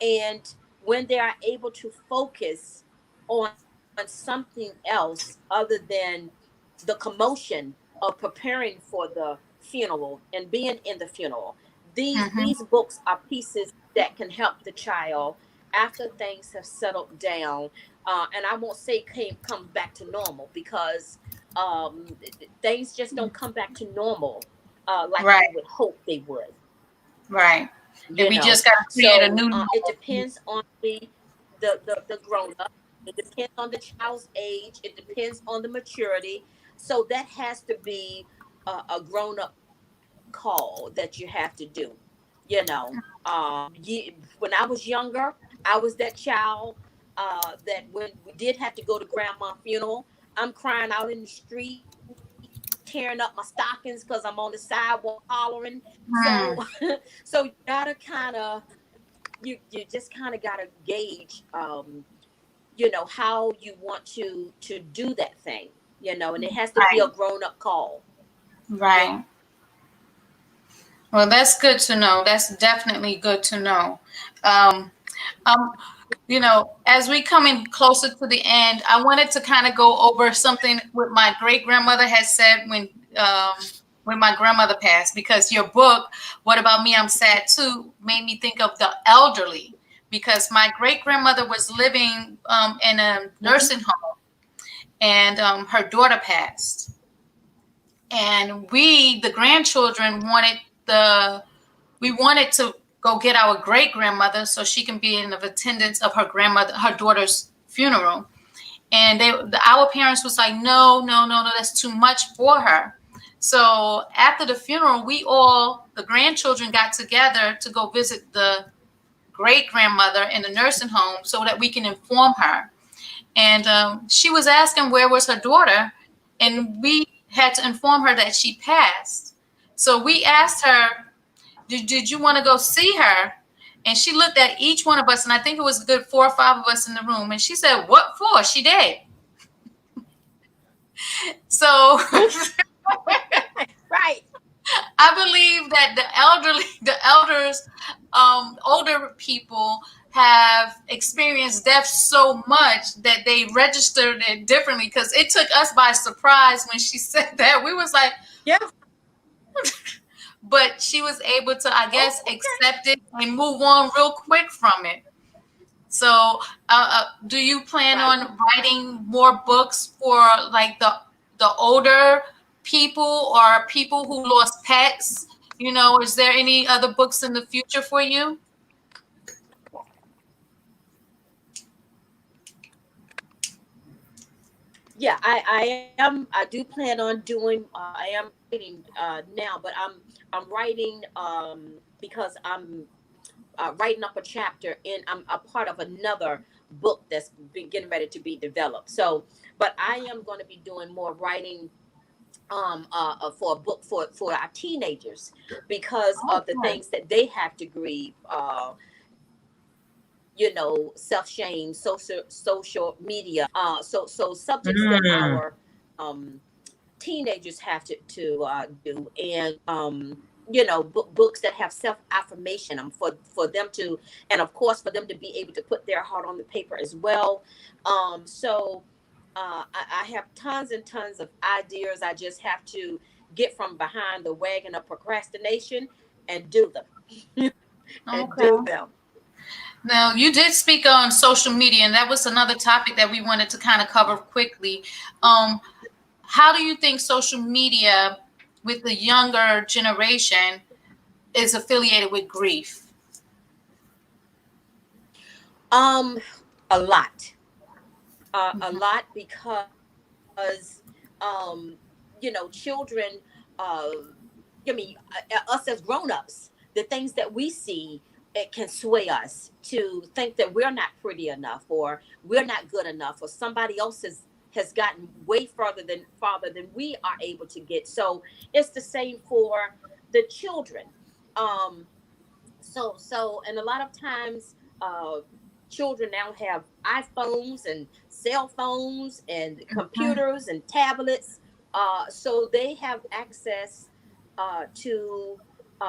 and when they are able to focus on something else other than the commotion of preparing for the funeral and being in the funeral. Mm-hmm. These books are pieces that can help the child after things have settled down. And I won't say come back to normal, because things just don't come back to normal like Right. we would hope they would, Right. And you we know. just got to create a So new it normal. depends on the grown up. It depends on the child's age. It depends on the maturity. So that has to be a grown up call that you have to do. You know, when I was younger, I was that child that when we did have to go to grandma's funeral, I'm crying out in the street, tearing up my stockings because I'm on the sidewalk hollering. So, Hmm. so you gotta kind of, you just kind of gotta gauge, how you want to do that thing, and it has to be a Right. grown up call. Right. Well, that's good to know. That's definitely good to know. Um, um, as we coming closer to the end, I wanted to kind of go over something what my great grandmother had said when my grandmother passed, because your book, What About Me, I'm Sad Too, made me think of the elderly, because my great grandmother was living in a Mhm. nursing home, and her daughter passed. And we, the grandchildren, we wanted to go get our great grandmother so she can be in the attendance of her daughter's funeral. And our parents was like, no, no, no, no, that's too much for her. So after the funeral, the grandchildren got together to go visit the great grandmother in the nursing home so that we can inform her. And she was asking where was her daughter, and we had to inform her that she passed. So we asked her, did you want to go see her? And she looked at each one of us, and I think it was a good 4 or 5 of us in the room. And she said, "What for? She dead." So Right. I believe that the elders, older people have experienced death so much that they registered it differently. Because it took us by surprise when she said that. We was like, Yeah. but she was able to, I Oh, guess, okay. accept it and move on real quick from it. So, do you plan Right. on writing more books for like the older people or people who lost pets? Is there any other books in the future for you? Yeah, I do plan on doing, I am writing now, but I'm writing because I'm writing up a chapter, and I'm a part of another book that's been getting ready to be developed. So, but I am going to be doing more writing for a book for our teenagers, because of the Okay. things that they have to grieve, self-shame, social media, so subjects that Mm. our um teenagers have to do, and books that have self-affirmation, for them to, and of course for them to be able to put their heart on the paper as well. So I have tons and tons of ideas. I just have to get from behind the wagon of procrastination and do them. And do Okay. them. Now, you did speak on social media, and that was another topic that we wanted to kind of cover quickly. Um, how do you think social media with the younger generation is affiliated with grief? um a lot, a lot, because children, uh I mean, us as grown-ups, the things that we see, it can sway us to think that we're not pretty enough, or we're not good enough, or somebody else has gotten way farther than we are able to get. So it's the same for the children. Um, and a lot of times, children now have iPhones and cell phones and computers and tablets, so they have access to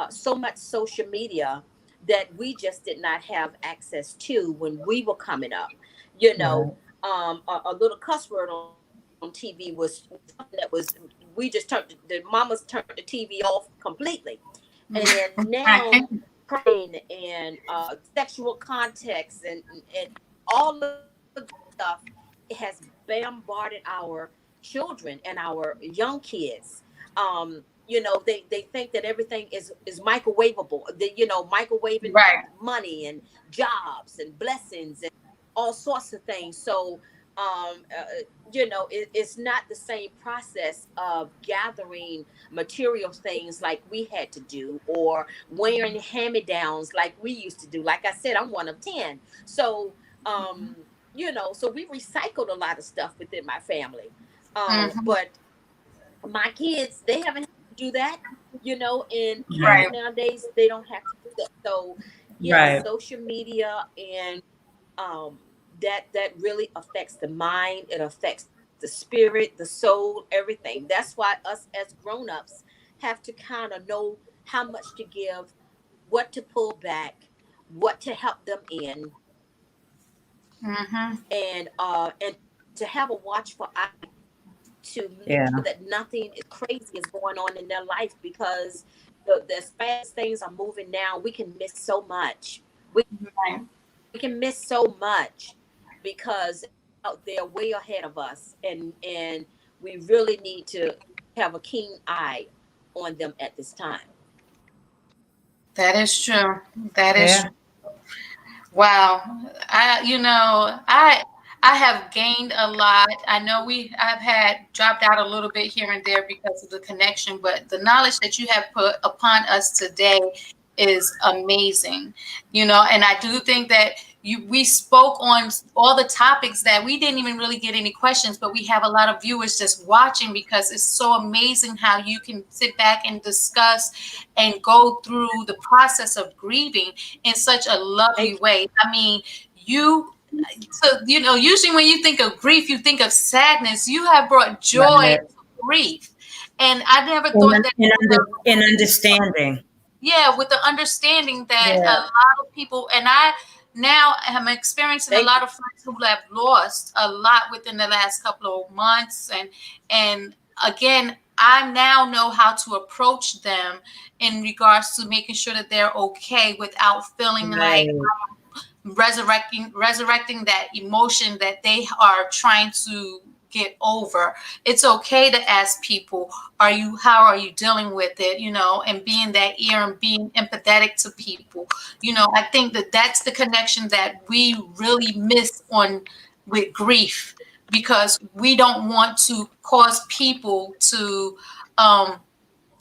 so much social media that we just did not have access to when we were coming up. You know, a little cuss word on TV was something that was, we just turned the mamas turned the TV off completely. And now Right. praying and sexual context and all of the stuff has bombarded our children and our young kids. They think that everything is microwavable. Microwaving Right. money and jobs and blessings and all sorts of things. So it's not the same process of gathering material things like we had to do, or wearing hand-me-downs like we used to do. Like I said, I'm one of 10. So so we recycled a lot of stuff within my family. But my kids, they haven't had to do that. And kids Right. nowadays, they don't have to do that. So yes, Right. social media and that really affects the mind. It affects the spirit, the soul, everything. That's why us as grown-ups have to kind of know how much to give, what to pull back, what to help them in, and to have a watchful eye to make Yeah. sure that nothing is crazy is going on in their life, because as fast as things are moving now, we can miss so much. Right. We can miss so much because out there way ahead of us, and we really need to have a keen eye on them at this time. That is true. That is Yeah. wow. I have gained a lot. I know I've had dropped out a little bit here and there because of the connection, but the knowledge that you have put upon us today is amazing. And I do think that we spoke on all the topics that we didn't even really get any questions, but we have a lot of viewers just watching, because it's so amazing how you can sit back and discuss and go through the process of grieving in such a lovely Thank you. way. I mean, usually when you think of grief, you think of sadness. You have brought joy Right. to grief. And I never In, thought that, in understanding. yeah, with the understanding that a Yeah. lot of people, and I now am experiencing a Thank lot you. of friends who have lost a lot within the last couple of months. And again, I now know how to approach them in regards to making sure that they're okay without feeling like Right. resurrecting that emotion that they are trying to get over. It's okay to ask people, how are you dealing with it, and being that ear and being empathetic to people. I think that that's the connection that we really miss on with grief, because we don't want to cause people to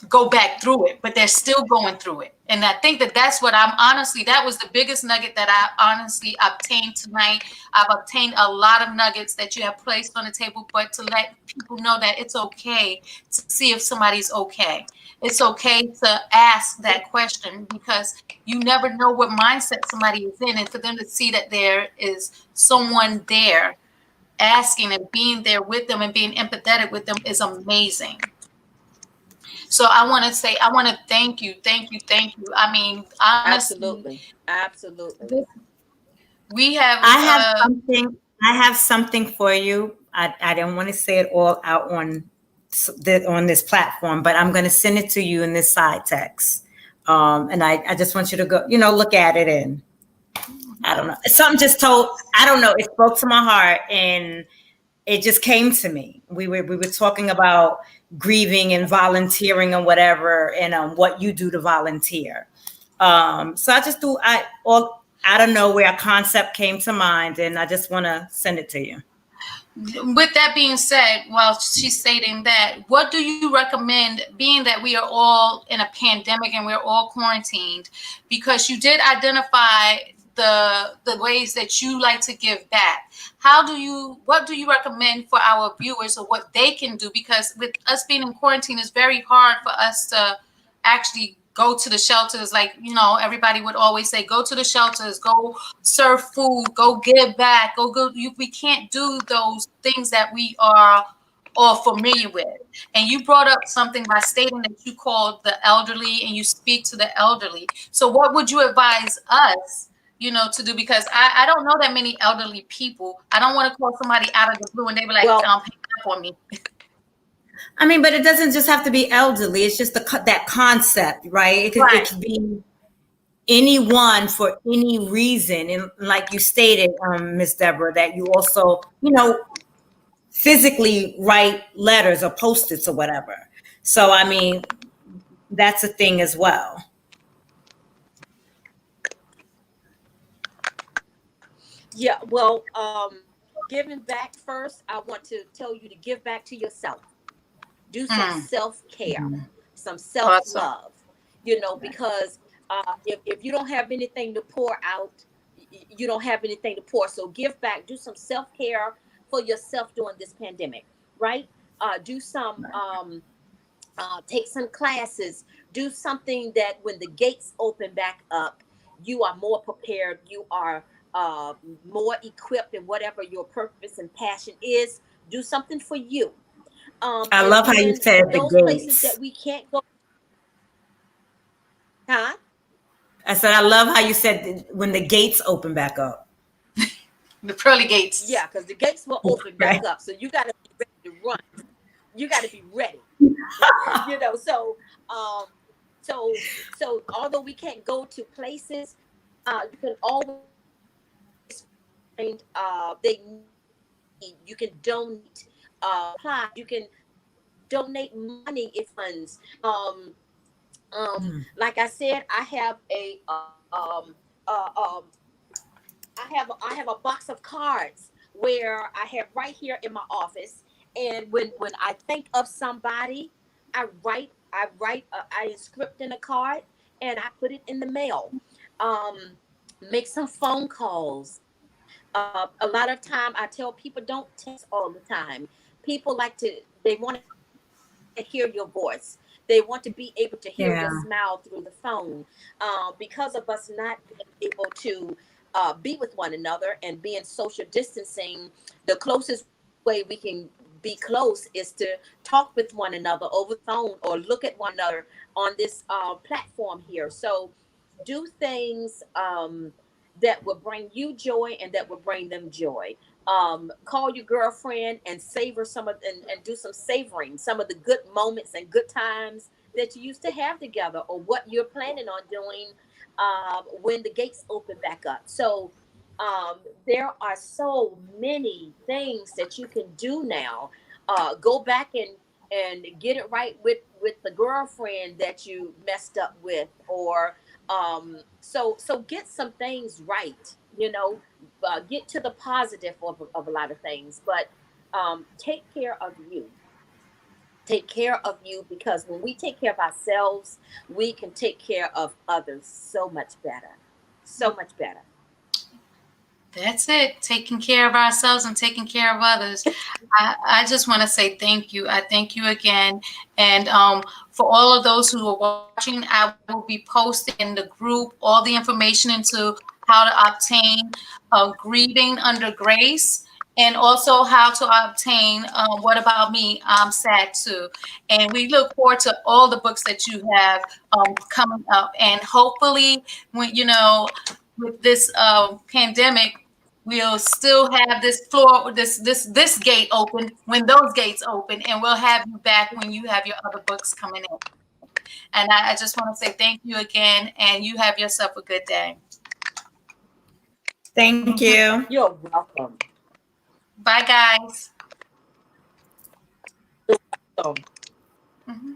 go back through it, but they're still going through it. And I think that that's what that was the biggest nugget that I honestly obtained tonight. I've obtained a lot of nuggets that you have placed on the table, but to let people know that it's okay to see if somebody's okay. It's okay to ask that question, because you never know what mindset somebody is in. And for them to see that there is someone there asking and being there with them and being empathetic with them is amazing. So I want to thank you, thank you, thank you. I mean, honestly, Absolutely. Absolutely. we have, I have something. I have something for you. I don't want to say it all out on this platform, but I'm going to send it to you in this side text. And I just want you to go, look at it, and I don't know. Something just told. I don't know. It spoke to my heart, and it just came to me. We were talking about grieving and volunteering and whatever, and what you do to volunteer. So I just all out of nowhere, a concept came to mind, and I just want to send it to you. With that being said, while she's stating that, what do you recommend, being that we are all in a pandemic and we're all quarantined, because you did identify the ways that you like to give back. What do you recommend for our viewers or what they can do? Because with us being in quarantine, it's very hard for us to actually go to the shelters. Like, everybody would always say, go to the shelters, go serve food, go give back, we can't do those things that we are all familiar with. And you brought up something by stating that you called the elderly and you speak to the elderly. So what would you advise us, to do? Because I don't know that many elderly people. I don't want to call somebody out of the blue and they be like, Well, hang up on me. I mean, but it doesn't just have to be elderly. It's just that concept, right? It could be anyone for any reason. And like you stated, Miss Deborah, that you also, physically write letters or post-its or whatever. So, I mean, that's a thing as well. Yeah, well, giving back first, I want to tell you to give back to yourself. Do some self-care, some self-love, because if you don't have anything to pour out, you don't have anything to pour. So give back, do some self-care for yourself during this pandemic, right? Do some, take some classes, do something that when the gates open back up, you are more prepared, you are more equipped in whatever your purpose and passion is. Do something for you. I And love how you then said the those places gates. that we can't go. Huh? I said, I love how you said when the gates open back up. The pearly gates. Yeah, because the gates will open back up. So you got to be ready to run. You got to be ready. So although we can't go to places, you can always find, you can donate, you can donate money if funds. Like I said, I have I have a box of cards where I have right here in my office, and when I think of somebody, I script in a card and I put it in the mail. Make some phone calls. A lot of time I tell people don't text all the time. People they want to hear your voice. They want to be able to hear your smile through the phone. Because of us not being able to be with one another and being social distancing, the closest way we can be close is to talk with one another over the phone or look at one another on this platform here. So do things that will bring you joy and that will bring them joy. Call your girlfriend and savor and do some savoring some of the good moments and good times that you used to have together, or what you're planning on doing when the gates open back up. So there are so many things that you can do now. Go back and get it right with the girlfriend that you messed up with, or so get some things right, get to the positive of a lot of things, but take care of you. Take care of you, because when we take care of ourselves, we can take care of others so much better. So much better. That's it. Taking care of ourselves and taking care of others. I just want to say thank you. I thank you again. And for all of those who are watching, I will be posting in the group all the information into how to obtain Grieving Under Grace, and also how to obtain What About Me? I'm Sad Too. And we look forward to all the books that you have coming up. And hopefully, when with this pandemic, we'll still have this floor, this gate open when those gates open, and we'll have you back when you have your other books coming in. And I just want to say thank you again, and you have yourself a good day. Thank you. You're welcome. Bye, guys. Welcome. Mm-hmm.